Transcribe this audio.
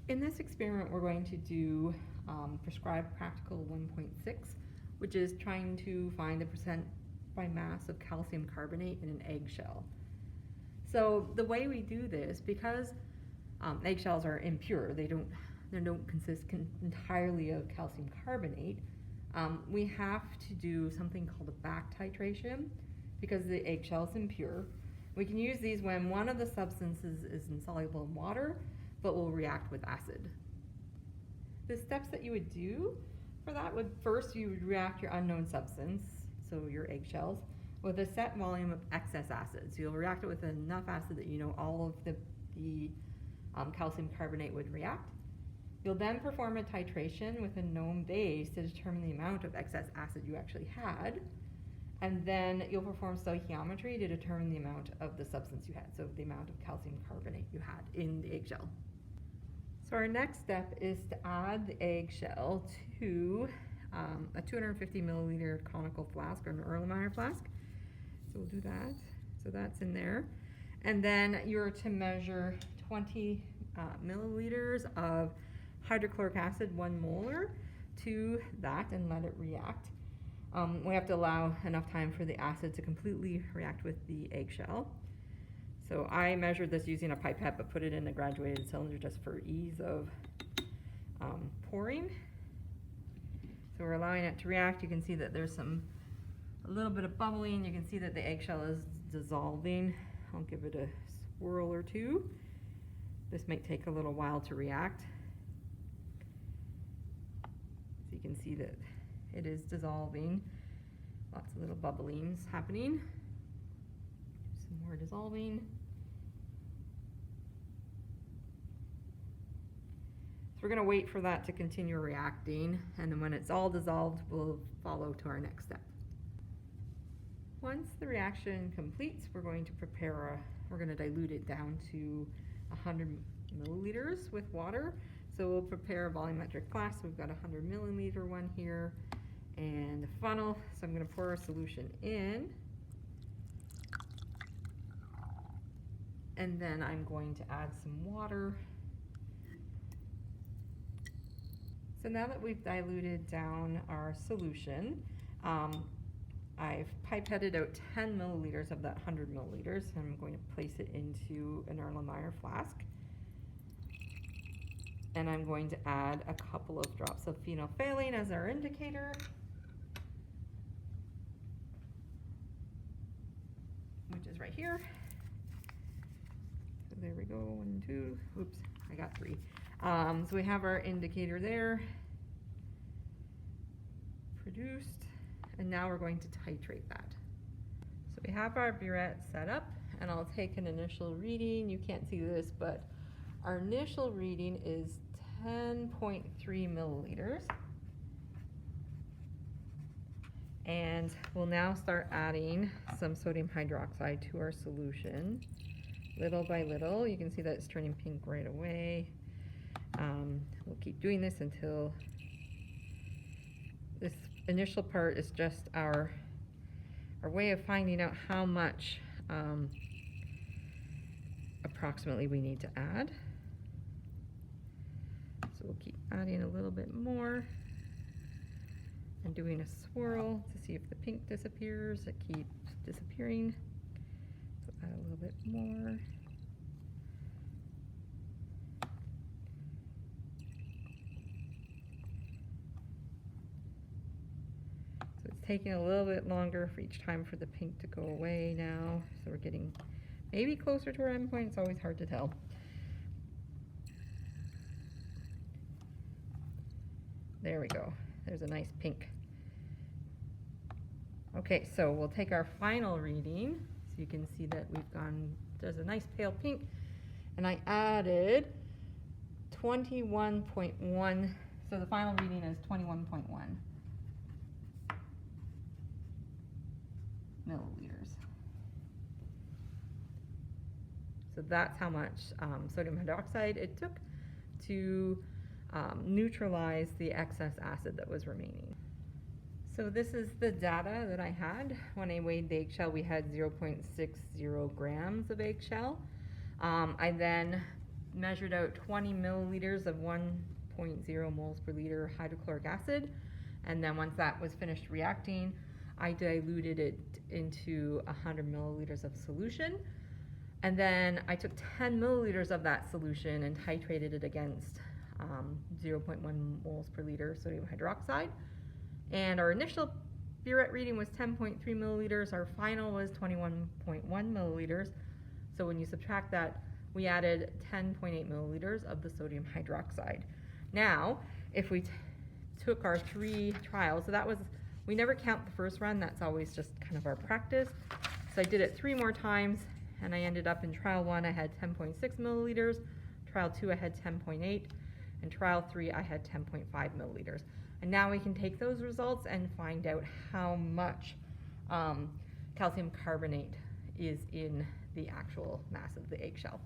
In this experiment, we're going to do prescribed practical 1.6, which is trying to find the percent by mass of calcium carbonate in an eggshell. So the way we do this, because eggshells are impure, they don't consist entirely of calcium carbonate, we have to do something called a back titration because the eggshell is impure. We can use these when one of the substances is insoluble in water but will react with acid. The steps that you would do for that would first you would react your unknown substance, so your eggshells, with a set volume of excess acid. So you'll react it with enough acid that you know all of the calcium carbonate would react. You'll then perform a titration with a known base to determine the amount of excess acid you actually had. And then you'll perform stoichiometry to determine the amount of the substance you had, so the amount of calcium carbonate you had in the eggshell. So our next step is to add the eggshell to a 250 milliliter conical flask or an Erlenmeyer flask. So we'll do that. So that's in there. And then you're to measure 20 milliliters of hydrochloric acid, 1 molar, to that and let it react. We have to allow enough time for the acid to completely react with the eggshell. So I measured this using a pipette but put it in a graduated cylinder just for ease of pouring. So we're allowing it to react. You can see that there's a little bit of bubbling. You can see that the eggshell is dissolving. I'll give it a swirl or two. This might take a little while to react. So you can see that it is dissolving. Lots of little bubblings happening. Some more dissolving. So we're going to wait for that to continue reacting, and then when it's all dissolved, we'll follow to our next step. Once the reaction completes, we're going to we're going to dilute it down to 100 milliliters with water. So we'll prepare a volumetric flask. We've got a 100 milliliter one here and a funnel. So I'm going to pour a solution in. And then I'm going to add some water. So now that we've diluted down our solution, I've pipetted out 10 milliliters of that 100 milliliters. And I'm going to place it into an Erlenmeyer flask. And I'm going to add a couple of drops of phenolphthalein as our indicator. Which is right here. So there we go, 1, 2, oops, I got 3. So we have our indicator there, produced, and now we're going to titrate that. So we have our burette set up, and I'll take an initial reading. You can't see this, but our initial reading is 10.3 milliliters. And we'll now start adding some sodium hydroxide to our solution, little by little. You can see that it's turning pink right away. We'll keep doing this until this initial part is just our way of finding out how much approximately we need to add. So we'll keep adding a little bit more and doing a swirl to see if the pink disappears. It keeps disappearing. So add a little bit more. So it's taking a little bit longer for each time for the pink to go away now. So we're getting maybe closer to our endpoint. It's always hard to tell. There we go. There's a nice pink. Okay, so we'll take our final reading. So you can see that there's a nice pale pink. And I added 21.1, so the final reading is 21.1 milliliters. So that's how much sodium hydroxide it took to neutralize the excess acid that was remaining. So this is the data that I had. When I weighed the eggshell, we had 0.60 grams of eggshell. I then measured out 20 milliliters of 1.0 moles per liter hydrochloric acid, and then once that was finished reacting, I diluted it into 100 milliliters of solution, and then I took 10 milliliters of that solution and titrated it against 0.1 moles per liter sodium hydroxide. And our initial burette reading was 10.3 milliliters. Our final was 21.1 milliliters. So when you subtract that, we added 10.8 milliliters of the sodium hydroxide. Now, if we took our 3 trials, so that was, we never count the first run, that's always just kind of our practice. So I did it 3 more times, and I ended up in trial 1, I had 10.6 milliliters, trial 2, I had 10.8, and trial 3, I had 10.5 milliliters. And now we can take those results and find out how much calcium carbonate is in the actual mass of the eggshell.